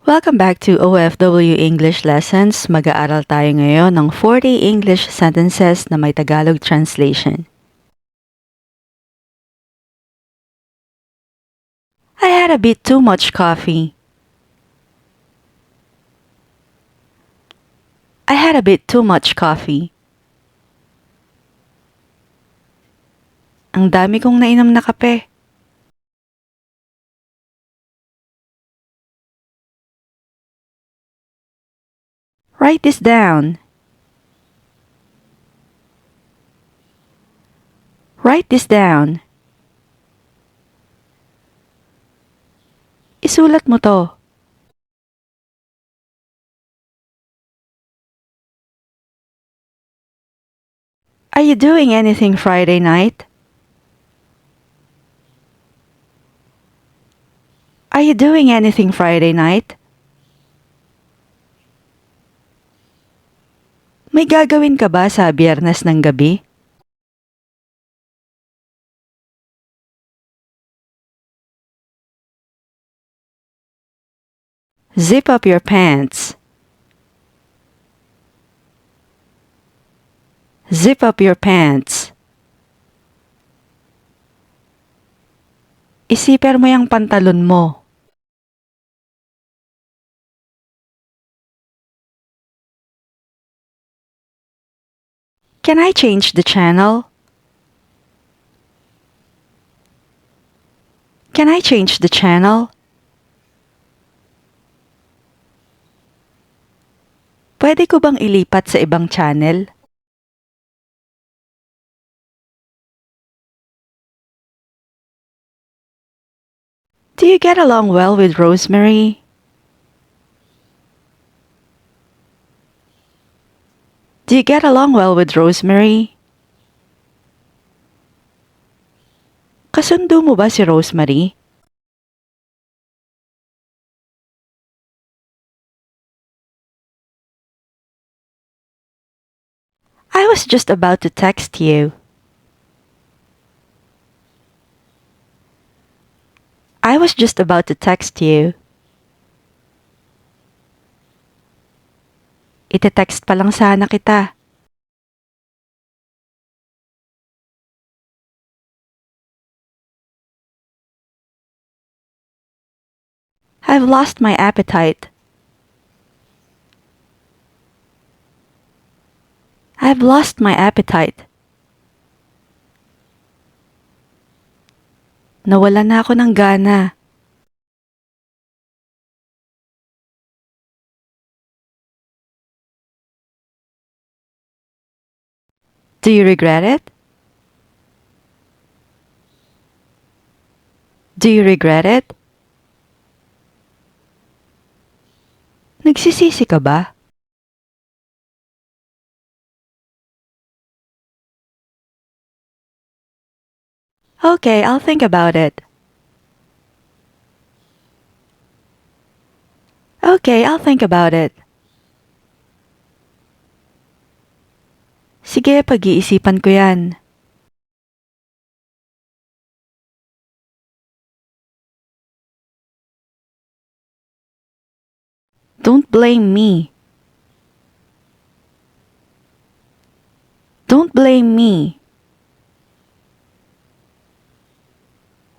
Welcome back to OFW English Lessons. Mag-aaral tayo ngayon ng 40 English sentences na may Tagalog translation. I had a bit too much coffee. I had a bit too much coffee. Ang dami kong nainom na kape. Write this down. Write this down. Isulat mo to. Are you doing anything Friday night? Are you doing anything Friday night? May gagawin ka ba sa Biyernes ng gabi? Zip up your pants. Zip up your pants. Isiper mo yung pantalon mo. Can I change the channel? Can I change the channel? Pwede ko bang ilipat sa ibang channel? Do you get along well with Rosemary? Do you get along well with Rosemary? Kasundo mo ba si Rosemary? I was just about to text you. I was just about to text you. Ite-text pa lang sana kita. I've lost my appetite. I've lost my appetite. Nawalan na ako ng gana. Do you regret it? Do you regret it? Nagsisisi ka ba? Okay, I'll think about it. Okay, I'll think about it. Sige, pag-iisipan ko yan. Don't blame me. Don't blame me.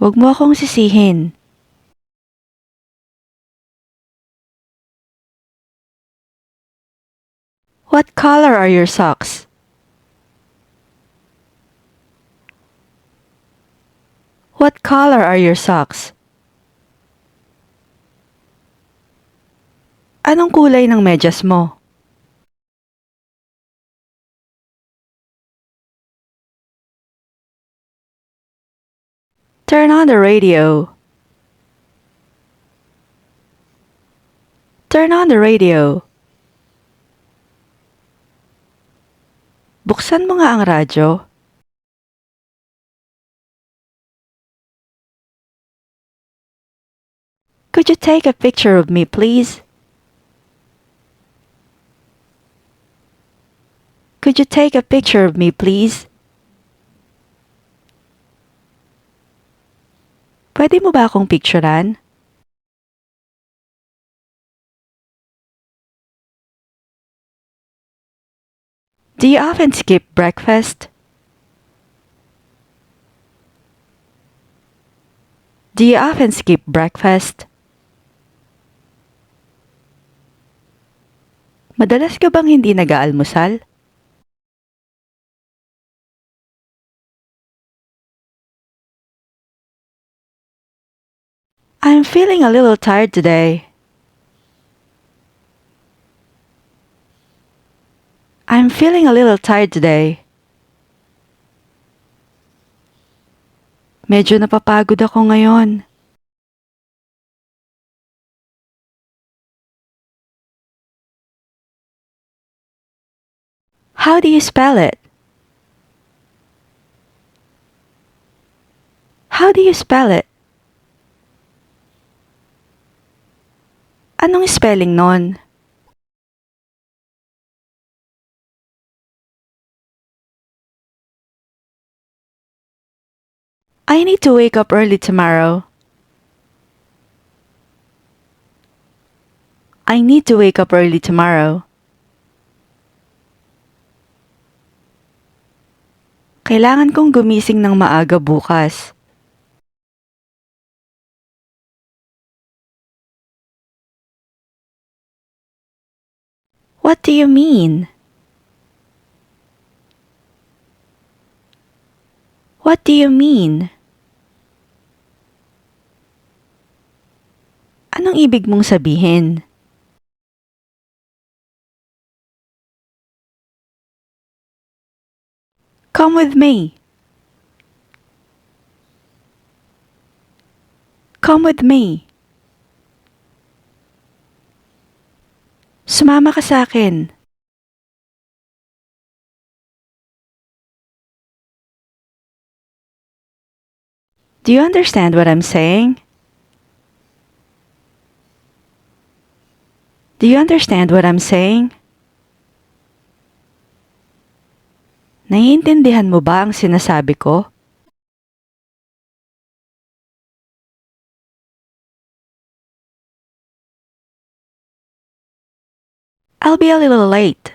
Huwag mo akong sisihin. What color are your socks? What color are your socks? Anong kulay ng medyas mo? Turn on the radio. Turn on the radio. Buksan mo nga ang radyo. Could you take a picture of me, please? Could you take a picture of me, please? Pwede mo ba akong picturean? Do you often skip breakfast? Do you often skip breakfast? Madalas ka bang hindi nag-aalmusal? I'm feeling a little tired today. I'm feeling a little tired today. Medyo napapagod ako ngayon. How do you spell it? How do you spell it? Anong spelling nun? I need to wake up early tomorrow. I need to wake up early tomorrow. Kailangan kong gumising ng maaga bukas. What do you mean? What do you mean? Anong ibig mong sabihin? Come with me. Come with me. Sumama ka sa akin. Do you understand what I'm saying? Do you understand what I'm saying? Naiintindihan mo ba ang sinasabi ko? I'll be a little late.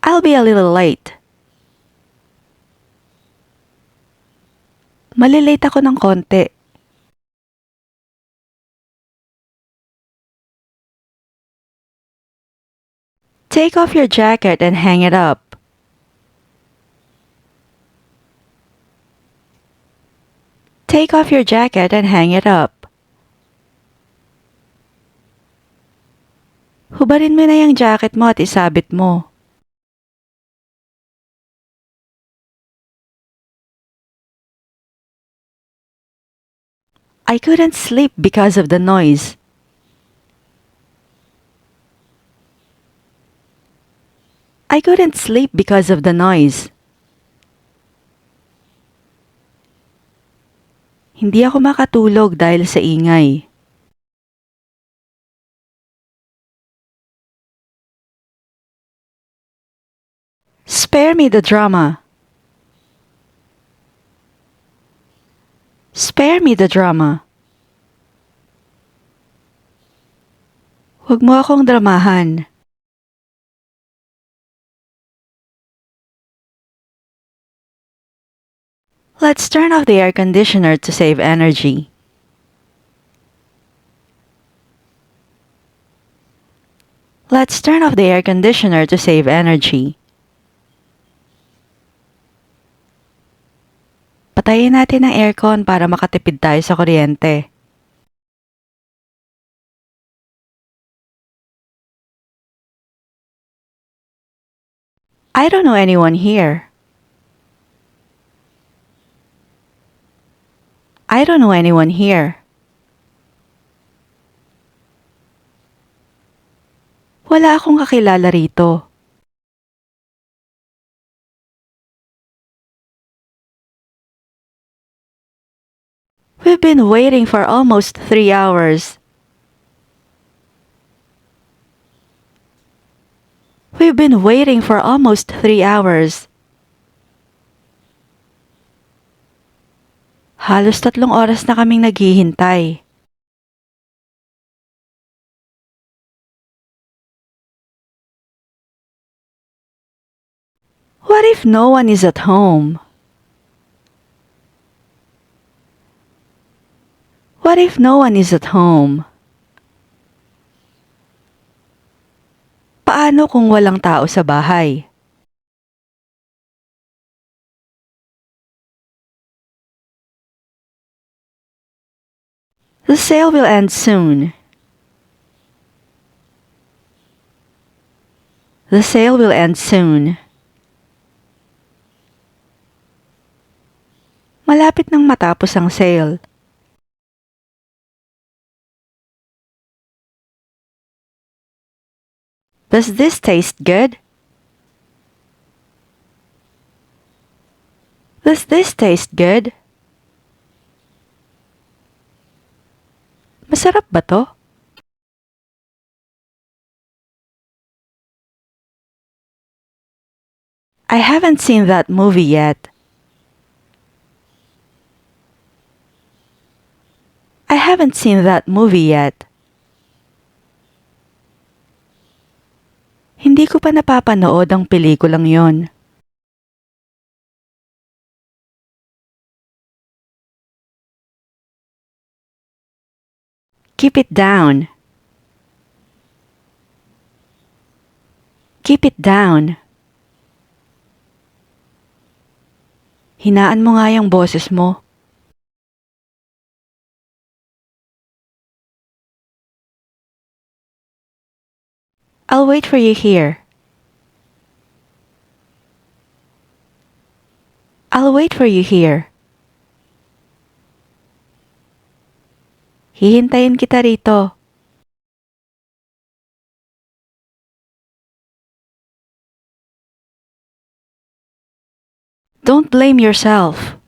I'll be a little late. Malilate ako ng konti. Take off your jacket and hang it up. Take off your jacket and hang it up. Hubarin mo na yung jacket mo at isabit mo. I couldn't sleep because of the noise. I couldn't sleep because of the noise. Hindi ako makatulog dahil sa ingay. Spare me the drama. Spare me the drama. Huwag mo akong dramahan. Let's turn off the air conditioner to save energy. Let's turn off the air conditioner to save energy. Patayin natin ang aircon para makatipid tayo sa kuryente. I don't know anyone here. I don't know anyone here. Wala akong kakilala rito. We've been waiting for almost 3 hours. We've been waiting for almost 3 hours. Halos 3 oras na kaming naghihintay. What if no one is at home? What if no one is at home? Paano kung walang tao sa bahay? The sale will end soon. The sale will end soon. Malapit nang matapos ang sale. Does this taste good? Does this taste good? Masarap ba to? I haven't seen that movie yet. I haven't seen that movie yet. Hindi ko pa napapanood ang pelikulang yon. Keep it down. Keep it down. Hinaan mo nga yung boses mo. I'll wait for you here. I'll wait for you here. Hihintayin kita rito. Don't blame yourself.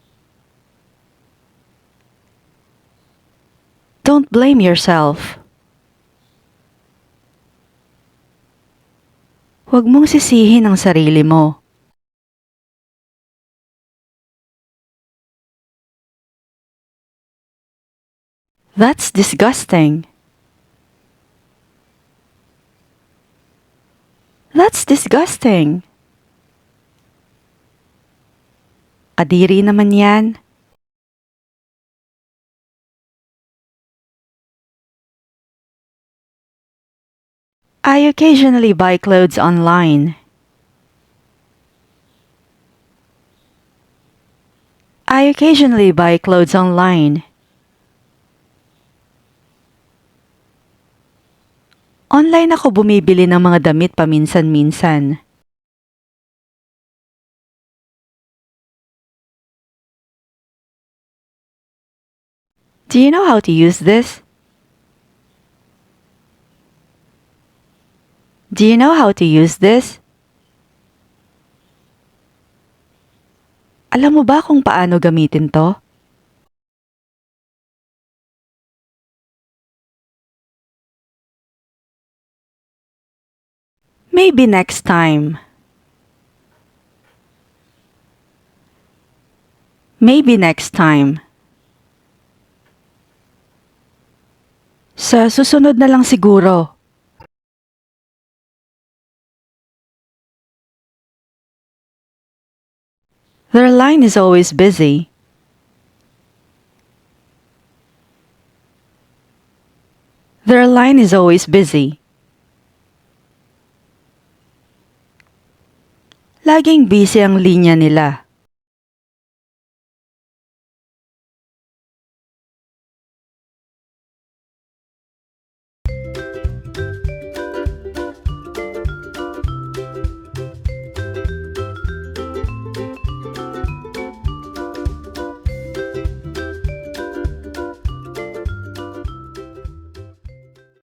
Don't blame yourself. Huwag mong sisihin ang sarili mo. That's disgusting. That's disgusting. Kadiri naman yan. I occasionally buy clothes online. I occasionally buy clothes online. Online ako bumibili ng mga damit paminsan-minsan. Do you know how to use this? Do you know how to use this? Alam mo ba kung paano gamitin to? Maybe next time. Maybe next time. Sa susunod na lang siguro. Their line is always busy. Their line is always busy. Laging busy ang linya nila.